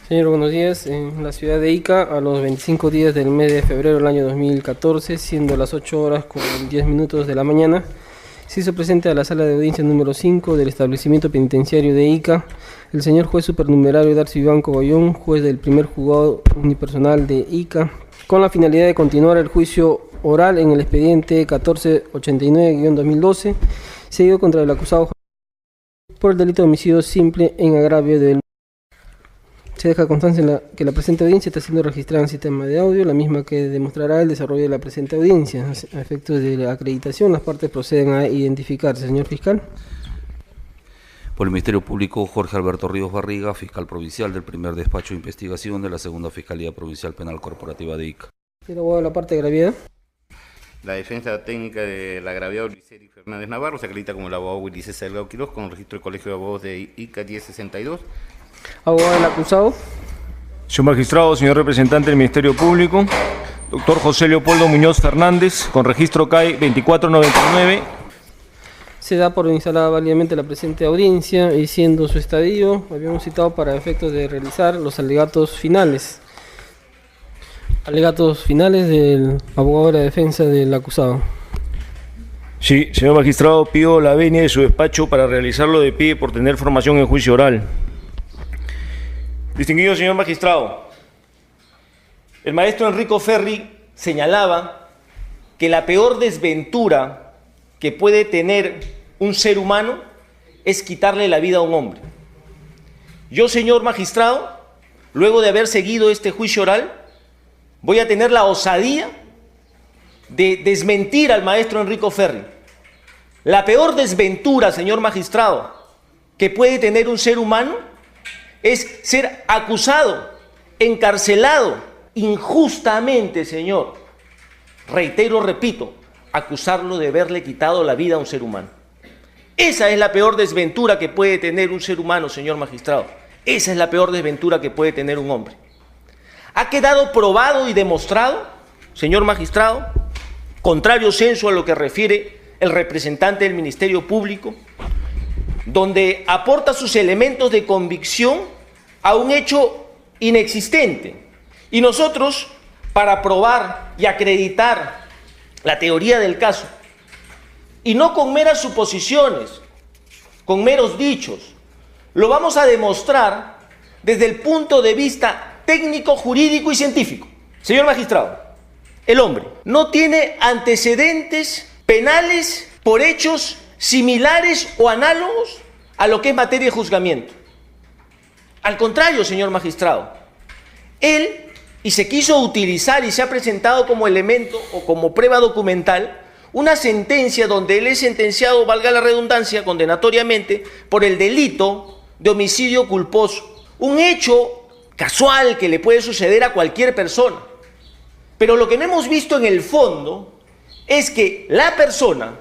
Señor, buenos días. En la ciudad de Ica, a los 25 días del mes de febrero del año 2014, siendo las 8 horas con 10 minutos de la mañana, se hizo presente a la sala de audiencia número 5 del establecimiento penitenciario de Ica el señor juez supernumerario Darcy Iván Cogollón, juez del primer juzgado unipersonal de Ica, con la finalidad de continuar el juicio oral en el expediente 1489-2012, seguido contra el acusado por el delito de homicidio simple en agravio del. Se deja constancia que la presente audiencia está siendo registrada en sistema de audio, la misma que demostrará el desarrollo de la presente audiencia. A efectos de la acreditación, las partes proceden a identificarse. Señor fiscal. Por el Ministerio Público, Jorge Alberto Ríos Barriga, fiscal provincial del primer despacho de investigación de la segunda Fiscalía Provincial Penal Corporativa de Ica. Señor abogado, la parte de gravedad. La defensa técnica de la agraviado Luiseri Fernández Navarro se acredita como el abogado Willy César Delgado Quiroz con el registro del Colegio de Abogados de Ica 1062. Abogado del acusado. Señor magistrado, señor representante del Ministerio Público, doctor José Leopoldo Muñoz Fernández, con registro CAI 2499. Se da por instalada válidamente la presente audiencia y siendo su estadio, habíamos citado para efectos de realizar los alegatos finales. Alegatos finales del abogado de la defensa del acusado. Sí, señor magistrado, pido la venia de su despacho para realizarlo de pie por tener formación en juicio oral. Distinguido señor magistrado, el maestro Enrico Ferri señalaba que la peor desventura que puede tener un ser humano es quitarle la vida a un hombre. Yo, señor magistrado, luego de haber seguido este juicio oral, voy a tener la osadía de desmentir al maestro Enrico Ferri. La peor desventura, señor magistrado, que puede tener un ser humano es ser acusado, encarcelado, injustamente, señor. Reitero, repito, acusarlo de haberle quitado la vida a un ser humano. Esa es la peor desventura que puede tener un ser humano, señor magistrado. Esa es la peor desventura que puede tener un hombre. Ha quedado probado y demostrado, señor magistrado, contrario censo a lo que refiere el representante del Ministerio Público, donde aporta sus elementos de convicción a un hecho inexistente. Y nosotros, para probar y acreditar la teoría del caso, y no con meras suposiciones, con meros dichos, lo vamos a demostrar desde el punto de vista técnico, jurídico y científico. Señor magistrado, el hombre no tiene antecedentes penales por hechos similares o análogos a lo que es materia de juzgamiento. Al contrario, señor magistrado, él, y se quiso utilizar y se ha presentado como elemento o como prueba documental, una sentencia donde él es sentenciado, valga la redundancia, condenatoriamente, por el delito de homicidio culposo. Un hecho casual que le puede suceder a cualquier persona. Pero lo que no hemos visto en el fondo es que la persona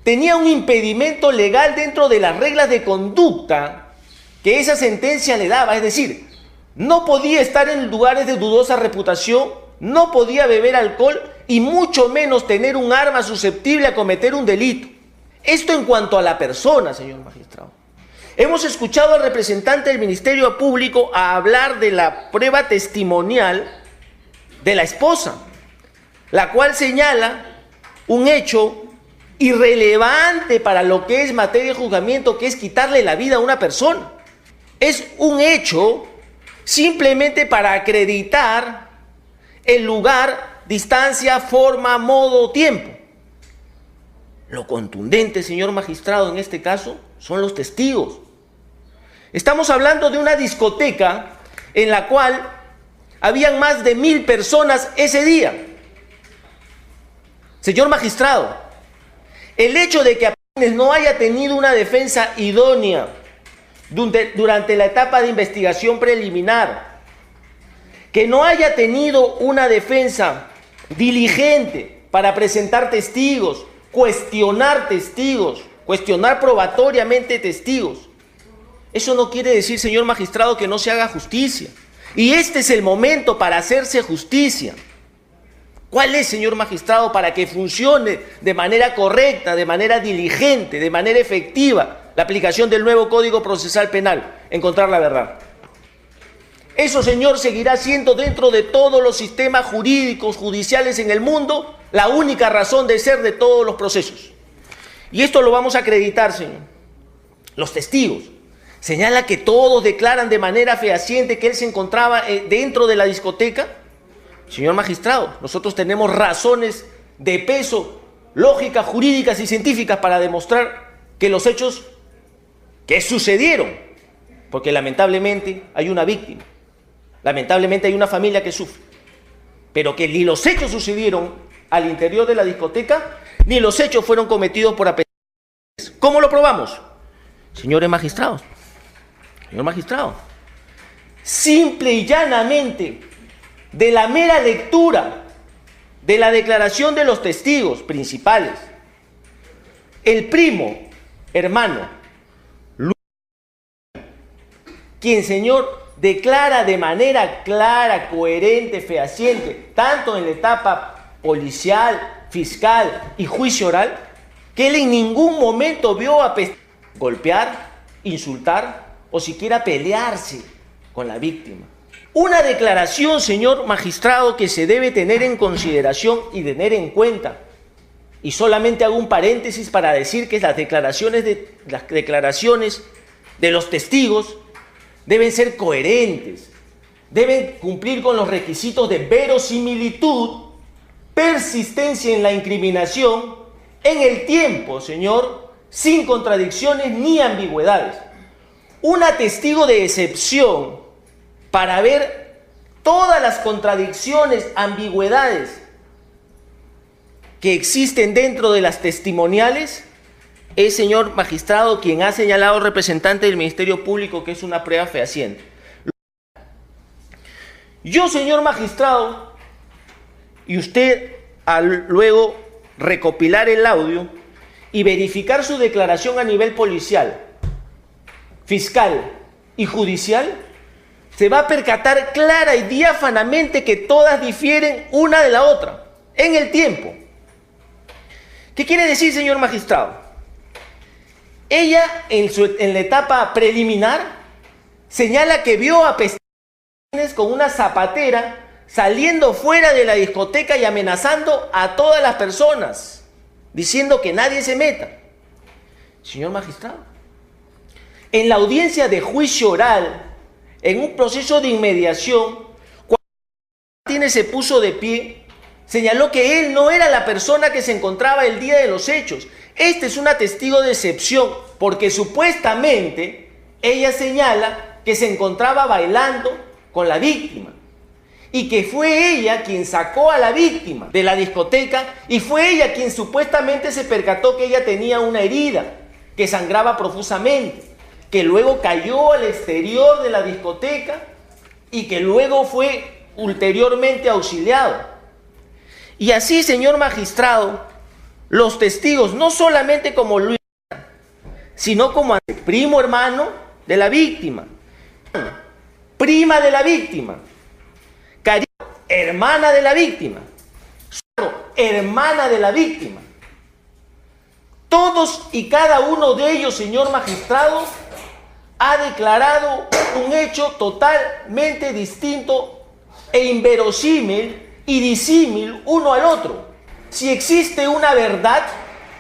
tenía un impedimento legal dentro de las reglas de conducta que esa sentencia le daba, es decir, no podía estar en lugares de dudosa reputación, no podía beber alcohol y mucho menos tener un arma susceptible a cometer un delito. Esto en cuanto a la persona, señor magistrado. Hemos escuchado al representante del Ministerio Público a hablar de la prueba testimonial de la esposa, la cual señala un hecho irrelevante para lo que es materia de juzgamiento, que es quitarle la vida a una persona. Es un hecho simplemente para acreditar el lugar, distancia, forma, modo, tiempo. Lo contundente, señor magistrado, en este caso, son los testigos. Estamos hablando de una discoteca en la cual habían más de 1000 personas ese día. Señor magistrado, el hecho de que Apenes no haya tenido una defensa idónea durante la etapa de investigación preliminar, que no haya tenido una defensa diligente para presentar testigos, cuestionar probatoriamente testigos, eso no quiere decir, señor magistrado, que no se haga justicia. Y este es el momento para hacerse justicia. ¿Cuál es, señor magistrado, para que funcione de manera correcta, de manera diligente, de manera efectiva la aplicación del nuevo Código Procesal Penal? Encontrar la verdad. Eso, señor, seguirá siendo dentro de todos los sistemas jurídicos, judiciales en el mundo, la única razón de ser de todos los procesos. Y esto lo vamos a acreditar, señor. Los testigos señala que todos declaran de manera fehaciente que él se encontraba dentro de la discoteca. Señor magistrado, nosotros tenemos razones de peso, lógicas, jurídicas y científicas para demostrar que los hechos que sucedieron, porque lamentablemente hay una víctima, lamentablemente hay una familia que sufre, pero que ni los hechos sucedieron al interior de la discoteca, ni los hechos fueron cometidos por apestadores. ¿Cómo lo probamos? Señores magistrados, señor magistrado, simple y llanamente, de la mera lectura de la declaración de los testigos principales, el primo, hermano, quien, señor, declara de manera clara, coherente, fehaciente, tanto en la etapa policial, fiscal y juicio oral, que él en ningún momento vio a golpear, insultar o siquiera pelearse con la víctima. Una declaración, señor magistrado, que se debe tener en consideración y tener en cuenta. Y solamente hago un paréntesis para decir que las declaraciones de los testigos deben ser coherentes, deben cumplir con los requisitos de verosimilitud, persistencia en la incriminación, en el tiempo, señor, sin contradicciones ni ambigüedades. Un testigo de excepción para ver todas las contradicciones, ambigüedades que existen dentro de las testimoniales, es, señor magistrado, quien ha señalado el representante del Ministerio Público que es una prueba fehaciente. Yo, señor magistrado, y usted al luego recopilar el audio y verificar su declaración a nivel policial, fiscal y judicial, se va a percatar clara y diáfanamente que todas difieren una de la otra en el tiempo. ¿Qué quiere decir, señor magistrado? Ella, en la etapa preliminar, señala que vio a Pestines con una zapatera saliendo fuera de la discoteca y amenazando a todas las personas, diciendo que nadie se meta. Señor magistrado, en la audiencia de juicio oral, en un proceso de inmediación, cuando Martínez se puso de pie, señaló que él no era la persona que se encontraba el día de los hechos. Este es un testigo de excepción, porque supuestamente ella señala que se encontraba bailando con la víctima y que fue ella quien sacó a la víctima de la discoteca y fue ella quien supuestamente se percató que ella tenía una herida, que sangraba profusamente, que luego cayó al exterior de la discoteca y que luego fue ulteriormente auxiliado. Y así, señor magistrado, los testigos, no solamente como Luis, sino como primo hermano de la víctima, prima de la víctima, hermana de la víctima, hermana de la víctima, todos y cada uno de ellos, señor magistrado, ha declarado un hecho totalmente distinto e inverosímil y disímil uno al otro. Si existe una verdad,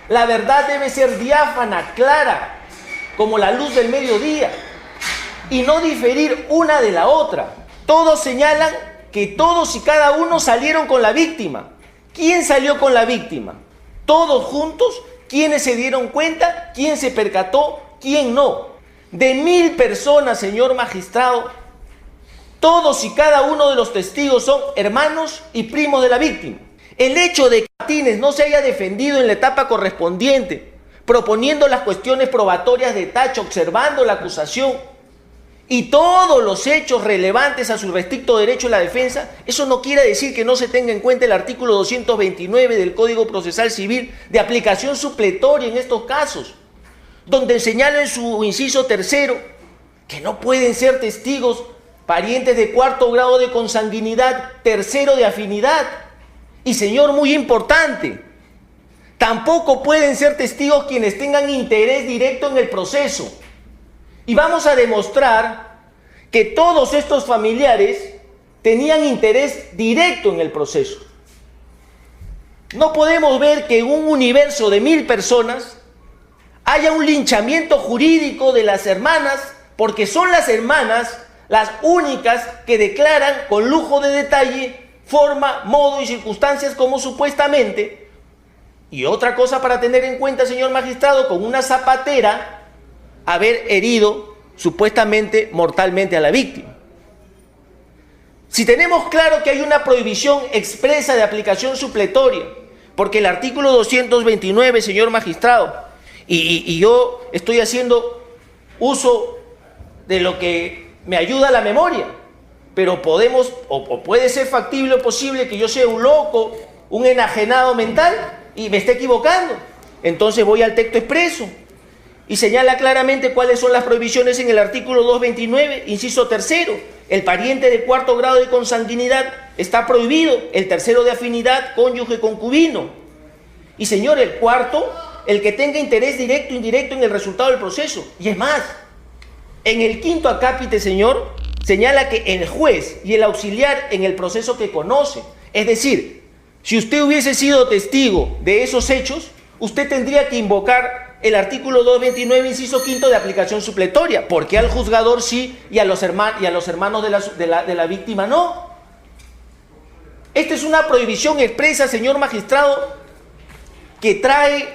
la verdad debe ser diáfana, clara, como la luz del mediodía, y no diferir una de la otra. Todos señalan que todos y cada uno salieron con la víctima. ¿Quién salió con la víctima? Todos juntos. ¿Quiénes se dieron cuenta? ¿Quién se percató? ¿Quién no? De 1000 personas, señor magistrado, todos y cada uno de los testigos son hermanos y primos de la víctima. El hecho de que Martínez no se haya defendido en la etapa correspondiente, proponiendo las cuestiones probatorias de tacho, observando la acusación y todos los hechos relevantes a su restricto derecho a la defensa, eso no quiere decir que no se tenga en cuenta el artículo 229 del Código Procesal Civil de aplicación supletoria en estos casos, donde señala en su inciso tercero que no pueden ser testigos parientes de 4º grado de consanguinidad, 3º de afinidad. Y, señor, muy importante, tampoco pueden ser testigos quienes tengan interés directo en el proceso. Y vamos a demostrar que todos estos familiares tenían interés directo en el proceso. No podemos ver que en un universo de 1000 personas haya un linchamiento jurídico de las hermanas, porque son las hermanas las únicas que declaran con lujo de detalle forma, modo y circunstancias como supuestamente. Y otra cosa para tener en cuenta, señor magistrado, con una zapatera haber herido supuestamente mortalmente a la víctima. Si tenemos claro que hay una prohibición expresa de aplicación supletoria, porque el artículo 229, señor magistrado, y yo estoy haciendo uso de lo que me ayuda la memoria, pero podemos, o puede ser factible o posible que yo sea un loco, un enajenado mental y me esté equivocando. Entonces voy al texto expreso y señala claramente cuáles son las prohibiciones en el artículo 229, inciso tercero. El pariente de cuarto grado de consanguinidad está prohibido, el tercero de afinidad, cónyuge concubino. Y señor, el cuarto, el que tenga interés directo o indirecto en el resultado del proceso. Y es más, en el quinto acápite, señor, señala que el juez y el auxiliar en el proceso que conoce. Es decir, si usted hubiese sido testigo de esos hechos, usted tendría que invocar el artículo 229, inciso quinto de aplicación supletoria. ¿Por qué al juzgador sí y a los hermanos de la víctima no? Esta es una prohibición expresa, señor magistrado, que trae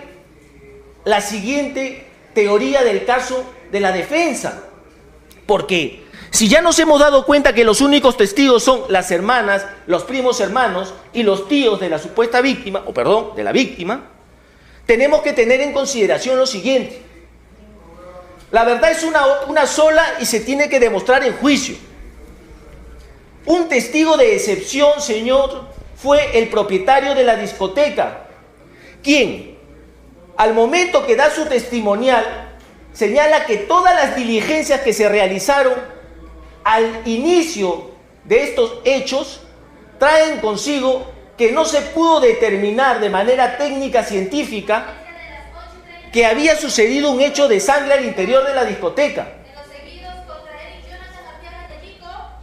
la siguiente teoría del caso de la defensa. Porque si ya nos hemos dado cuenta que los únicos testigos son las hermanas, los primos hermanos y los tíos de la supuesta víctima, o perdón, de la víctima, tenemos que tener en consideración lo siguiente. La verdad es una sola y se tiene que demostrar en juicio. Un testigo de excepción, señor, fue el propietario de la discoteca, quien, al momento que da su testimonial, señala que todas las diligencias que se realizaron al inicio de estos hechos traen consigo que no se pudo determinar de manera técnica científica que había sucedido un hecho de sangre al interior de la discoteca.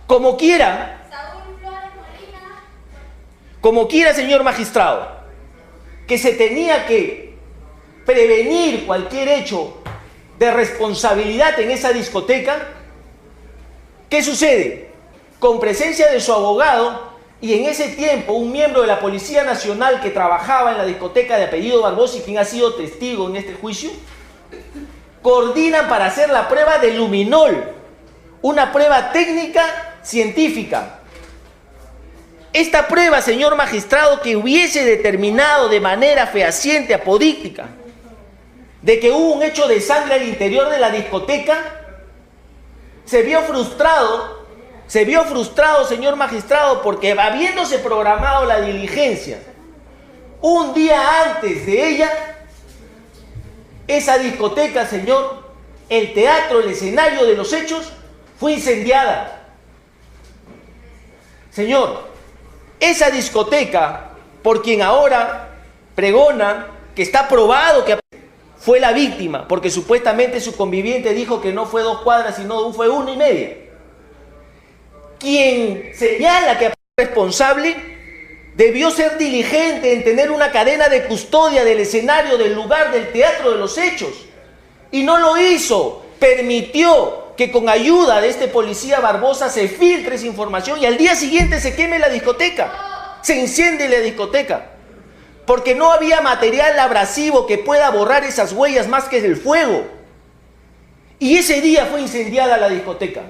Como quiera, señor magistrado, que se tenía que prevenir cualquier hecho de responsabilidad en esa discoteca. ¿Qué sucede? Con presencia de su abogado y en ese tiempo un miembro de la Policía Nacional que trabajaba en la discoteca de apellido Barbosa y quien ha sido testigo en este juicio, coordinan para hacer la prueba de luminol, una prueba técnica científica. Esta prueba, señor magistrado, que hubiese determinado de manera fehaciente, apodíctica, de que hubo un hecho de sangre al interior de la discoteca, se vio frustrado, señor magistrado, porque habiéndose programado la diligencia un día antes de ella, esa discoteca, señor, el teatro, el escenario de los hechos, fue incendiada. Señor, esa discoteca, por quien ahora pregona que está probado que fue la víctima, porque supuestamente su conviviente dijo que no fue 2 cuadras, sino fue 1,5. Quien señala que es responsable debió ser diligente en tener una cadena de custodia del escenario, del lugar, del teatro de los hechos. Y no lo hizo. Permitió que con ayuda de este policía Barbosa se filtre esa información y al día siguiente se queme la discoteca, se incendie la discoteca, porque no había material abrasivo que pueda borrar esas huellas más que el fuego. Y ese día fue incendiada la discoteca.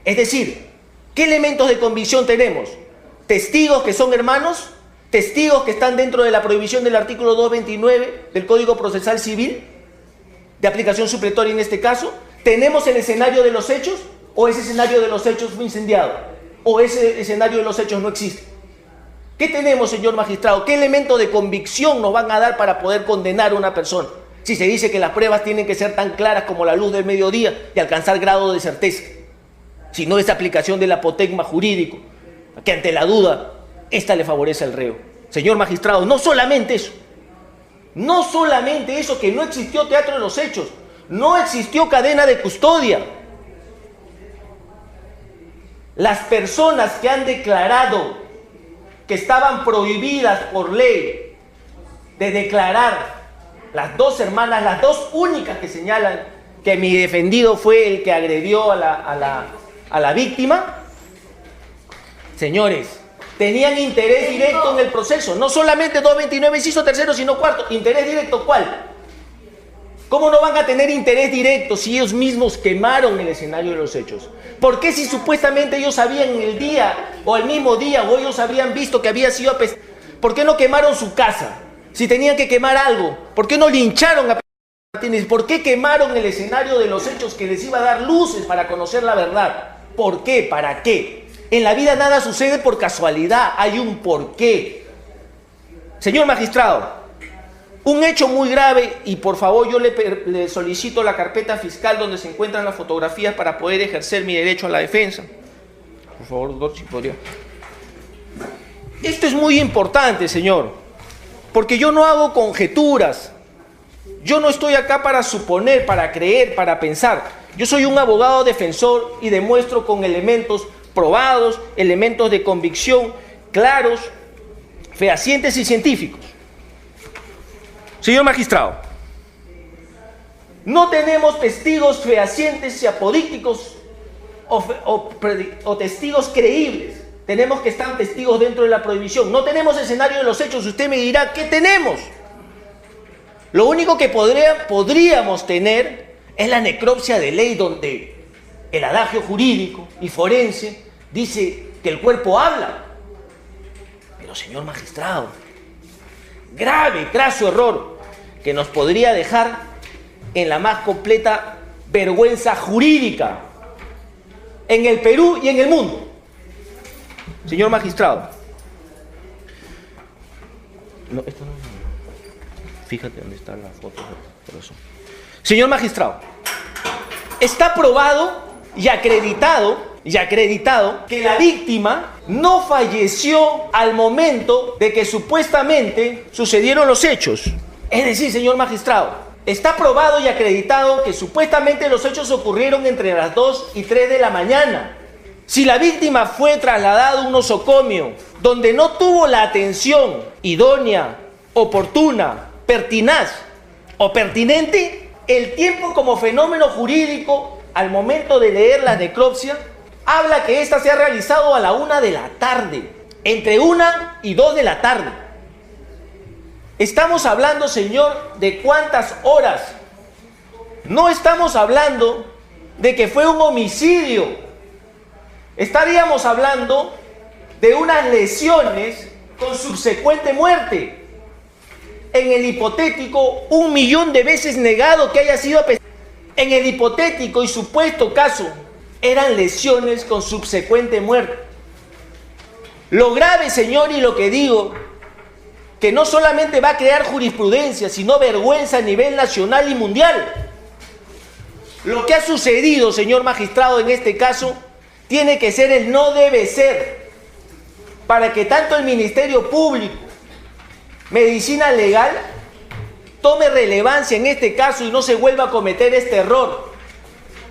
Es decir, ¿qué elementos de convicción tenemos? Testigos que son hermanos, testigos que están dentro de la prohibición del artículo 229 del Código Procesal Civil, de aplicación supletoria en este caso. ¿Tenemos el escenario de los hechos? ¿O ese escenario de los hechos fue incendiado? ¿O ese escenario de los hechos no existe? ¿Qué tenemos, señor magistrado? ¿Qué elemento de convicción nos van a dar para poder condenar a una persona? Si se dice que las pruebas tienen que ser tan claras como la luz del mediodía y alcanzar grado de certeza. Si no es aplicación del apotegma jurídico, que ante la duda, esta le favorece al reo. Señor magistrado, no solamente eso, que no existió teatro de los hechos, no existió cadena de custodia. las personas que han declarado que estaban prohibidas por ley de declarar, las dos hermanas, las dos únicas que señalan que mi defendido fue el que agredió a la víctima, señores, tenían interés directo en el proceso, no solamente 229 inciso tercero, sino cuarto. ¿Interés directo cuál? ¿Cómo no van a tener interés directo si ellos mismos quemaron el escenario de los hechos? ¿Por qué si supuestamente ellos sabían el día o el mismo día o ellos habían visto que había sido apestado? ¿Por qué no quemaron su casa? Si tenían que quemar algo, ¿por qué no lincharon a Martínez? ¿Por qué quemaron el escenario de los hechos que les iba a dar luces para conocer la verdad? ¿Por qué? ¿Para qué? En la vida nada sucede por casualidad, hay un porqué. Señor magistrado, un hecho muy grave, y por favor yo le solicito la carpeta fiscal donde se encuentran las fotografías para poder ejercer mi derecho a la defensa. Por favor, doctor, si podría. Esto es muy importante, señor, porque yo no hago conjeturas. Yo no estoy acá para suponer, para creer, para pensar. Yo soy un abogado defensor y demuestro con elementos probados, elementos de convicción claros, fehacientes y científicos. Señor magistrado, no tenemos testigos fehacientes y apodícticos o testigos creíbles. Tenemos que estar testigos dentro de la prohibición. No tenemos escenario de los hechos. Usted me dirá, ¿qué tenemos? Lo único que podríamos tener es la necropsia de ley, donde el adagio jurídico y forense dice que el cuerpo habla. Pero, señor magistrado, grave, craso error que nos podría dejar en la más completa vergüenza jurídica en el Perú y en el mundo. Señor magistrado, no, esto no, fíjate dónde están las fotos de eso. Señor magistrado, está probado y acreditado que la víctima no falleció al momento de que supuestamente sucedieron los hechos. Es decir, señor magistrado, está probado y acreditado que supuestamente los hechos ocurrieron entre las 2 y 3 de la mañana. Si la víctima fue trasladada a un nosocomio donde no tuvo la atención idónea, oportuna, pertinaz o pertinente, el tiempo como fenómeno jurídico al momento de leer la necropsia habla que ésta se ha realizado a la 1 de la tarde, entre 1 y 2 de la tarde. Estamos hablando, señor, de cuántas horas. No estamos hablando de que fue un homicidio. Estaríamos hablando de unas lesiones con subsecuente muerte. En el hipotético, 1.000.000 de veces negado que haya sido apestado. En el hipotético y supuesto caso, eran lesiones con subsecuente muerte. Lo grave, señor, y lo que digo, que no solamente va a crear jurisprudencia, sino vergüenza a nivel nacional y mundial. Lo que ha sucedido, señor magistrado, en este caso, tiene que ser el no debe ser, para que tanto el Ministerio Público, Medicina Legal, tome relevancia en este caso y no se vuelva a cometer este error,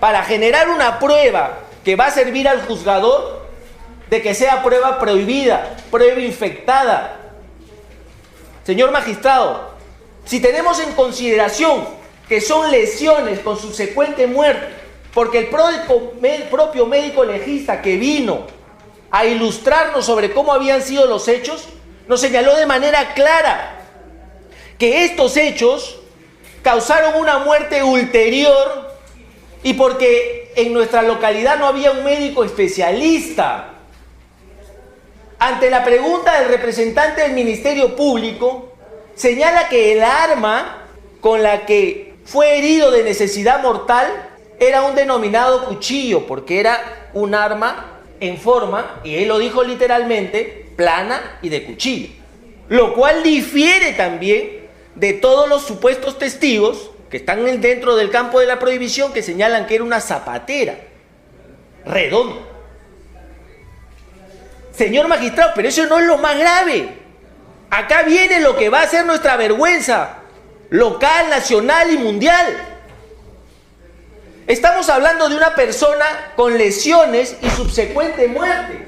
para generar una prueba que va a servir al juzgador de que sea prueba prohibida, prueba infectada. Señor magistrado, si tenemos en consideración que son lesiones con subsecuente muerte, porque el propio médico legista que vino a ilustrarnos sobre cómo habían sido los hechos, nos señaló de manera clara que estos hechos causaron una muerte ulterior y porque en nuestra localidad no había un médico especialista. Ante la pregunta del representante del Ministerio Público, señala que el arma con la que fue herido de necesidad mortal era un denominado cuchillo, porque era un arma en forma, y él lo dijo literalmente, plana y de cuchillo. Lo cual difiere también de todos los supuestos testigos que están dentro del campo de la prohibición, que señalan que era una zapatera redonda. Señor magistrado, pero eso no es lo más grave. Acá viene lo que va a ser nuestra vergüenza local, nacional y mundial. Estamos hablando de una persona con lesiones y subsecuente muerte.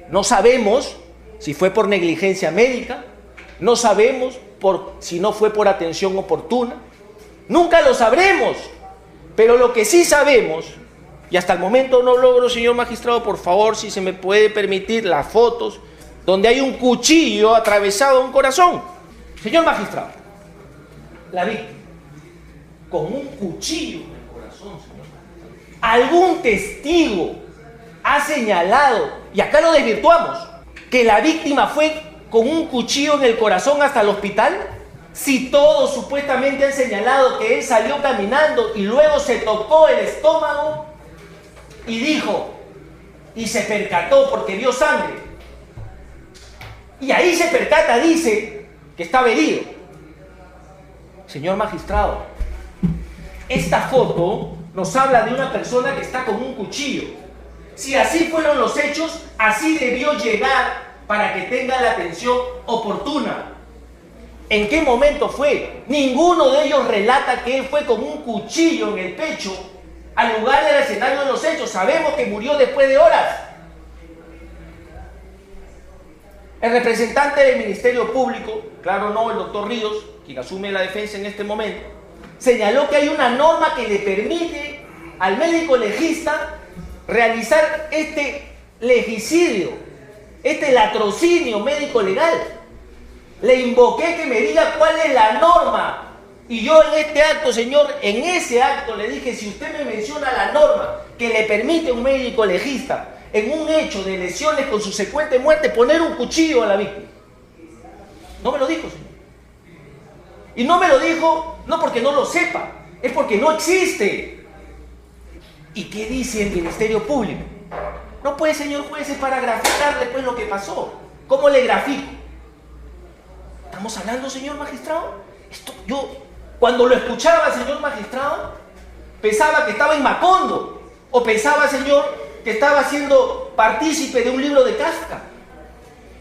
No sabemos si fue por negligencia médica, no sabemos si no fue por atención oportuna. Nunca lo sabremos. Pero lo que sí sabemos, y hasta el momento no logro, señor magistrado, por favor, si se me puede permitir las fotos, donde hay un cuchillo atravesado a un corazón. Señor magistrado, la víctima, con un cuchillo en el corazón, señor magistrado. ¿Algún testigo ha señalado, y acá lo desvirtuamos, que la víctima fue con un cuchillo en el corazón hasta el hospital? Si todos supuestamente han señalado que él salió caminando y luego se tocó el estómago y dijo, y se percató porque vio sangre. Y ahí se percata, dice, que estaba herido. Señor magistrado, esta foto nos habla de una persona que está con un cuchillo. Si así fueron los hechos, así debió llegar para que tenga la atención oportuna. ¿En qué momento fue? Ninguno de ellos relata que él fue con un cuchillo en el pecho al lugar del escenario de los hechos. Sabemos que murió después de horas. El representante del Ministerio Público, claro no, el doctor Ríos, quien asume la defensa en este momento, señaló que hay una norma que le permite al médico legista realizar este legicidio, este latrocinio médico legal. Le invoqué que me diga cuál es la norma. Y yo en este acto, señor, en ese acto le dije, si usted me menciona la norma que le permite a un médico legista en un hecho de lesiones con subsecuente muerte poner un cuchillo a la víctima. No me lo dijo, señor. Y no me lo dijo no porque no lo sepa, es porque no existe. ¿Y qué dice el Ministerio Público? No puede, señor juez, es para graficar después lo que pasó. ¿Cómo le grafico? ¿Estamos hablando, señor magistrado? Yo, cuando lo escuchaba, señor magistrado, pensaba que estaba en Macondo, o pensaba, señor, que estaba siendo partícipe de un libro de Kafka.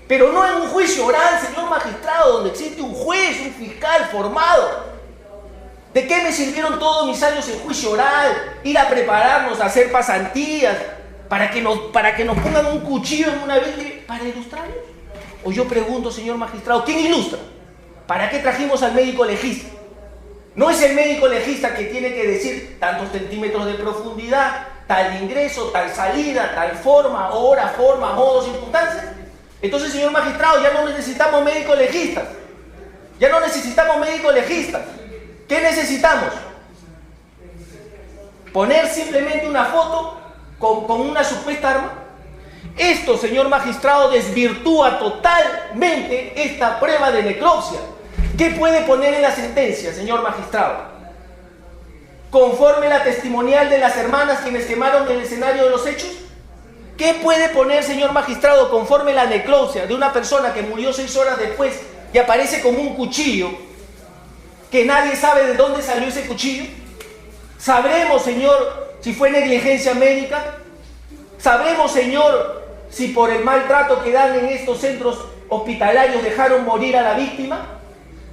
Pero no en un juicio oral, señor magistrado, donde existe un juez, un fiscal formado. ¿De qué me sirvieron todos mis años en juicio oral? Ir a prepararnos, a hacer pasantías, para que nos pongan un cuchillo en una víctima, para ilustrarnos. O yo pregunto, señor magistrado, ¿quién ilustra? ¿Para qué trajimos al médico legista? No es el médico legista que tiene que decir tantos centímetros de profundidad, tal ingreso, tal salida, tal forma, hora, forma, modo, circunstancias. Entonces, señor magistrado, ya no necesitamos médicos legistas. Ya no necesitamos médicos legistas. ¿Qué necesitamos? Poner simplemente una foto con una supuesta arma. Esto, señor magistrado, desvirtúa totalmente esta prueba de necropsia. ¿Qué puede poner en la sentencia, señor magistrado? Conforme la testimonial de las hermanas quienes quemaron el escenario de los hechos. ¿Qué puede poner, señor magistrado, conforme la necropsia de una persona que murió 6 horas después y aparece como un cuchillo, que nadie sabe de dónde salió ese cuchillo? ¿Sabremos, señor, si fue negligencia médica? ¿Sabremos, señor, si por el maltrato que dan en estos centros hospitalarios dejaron morir a la víctima?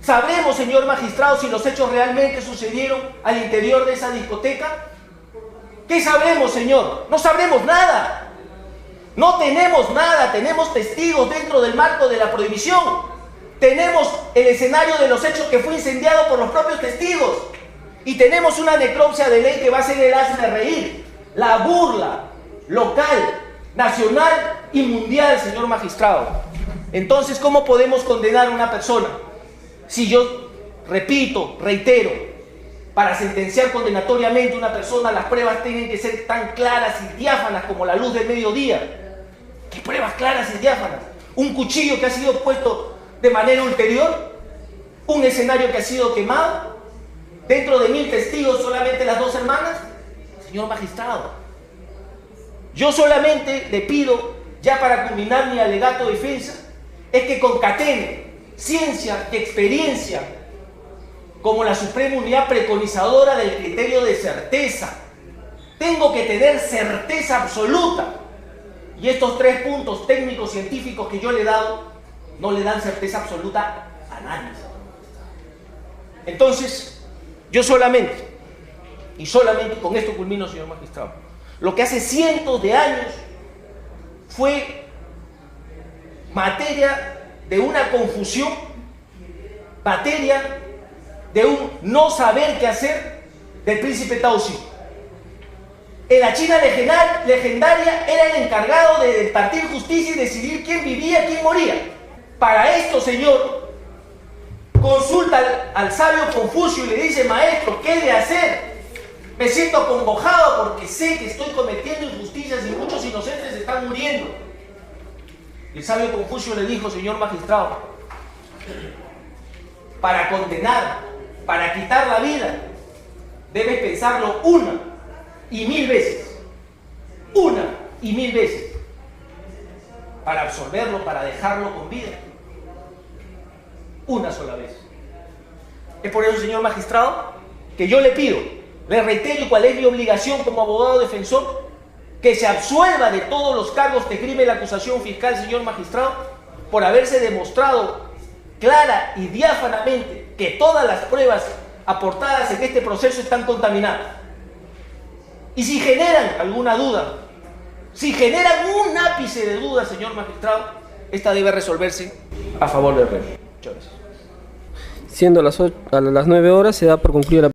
¿Sabremos, señor magistrado, si los hechos realmente sucedieron al interior de esa discoteca? ¿Qué sabremos, señor? No sabremos nada. No tenemos nada, tenemos testigos dentro del marco de la prohibición. Tenemos el escenario de los hechos que fue incendiado por los propios testigos. Y tenemos una necropsia de ley que va a ser el hazme reír. La burla local, nacional y mundial, señor magistrado. Entonces, ¿cómo podemos condenar a una persona? Si yo repito, reitero, para sentenciar condenatoriamente a una persona, las pruebas tienen que ser tan claras y diáfanas como la luz del mediodía. ¿Qué pruebas claras y diáfanas? Un cuchillo que ha sido puesto de manera ulterior, un escenario que ha sido quemado, dentro de 1000 testigos solamente las 2 hermanas. Señor magistrado, yo solamente le pido, ya para culminar mi alegato de defensa, es que concatene ciencia y experiencia como la suprema unidad preconizadora del criterio de certeza. Tengo que tener certeza absoluta. Y estos 3 puntos técnicos científicos que yo le he dado no le dan certeza absoluta a nadie. Entonces, yo solamente y solamente con esto culmino, señor magistrado, lo que hace cientos de años fue materia de una confusión, materia de un no saber qué hacer del príncipe Tao Xi. En la China legendaria era el encargado de impartir justicia y decidir quién vivía, quién moría. Para esto, señor, consulta al sabio Confucio y le dice: maestro, ¿qué he de hacer? Me siento acongojado porque sé que estoy cometiendo injusticias y muchos inocentes están muriendo. Y el sabio Confucio le dijo: señor magistrado, para condenar, para quitar la vida, debes pensarlo 1 y 1000 veces. 1 y 1000 veces. Para absolverlo, para dejarlo con vida. Una sola vez. Es por eso, señor magistrado, que yo le pido, le reitero cuál es mi obligación como abogado defensor, que se absuelva de todos los cargos que esgrime la acusación fiscal, señor magistrado, por haberse demostrado clara y diáfanamente que todas las pruebas aportadas en este proceso están contaminadas. Y si generan alguna duda, si generan un ápice de duda, señor magistrado, esta debe resolverse a favor del rey. Muchas gracias. Siendo a las 9 horas, se da por concluida la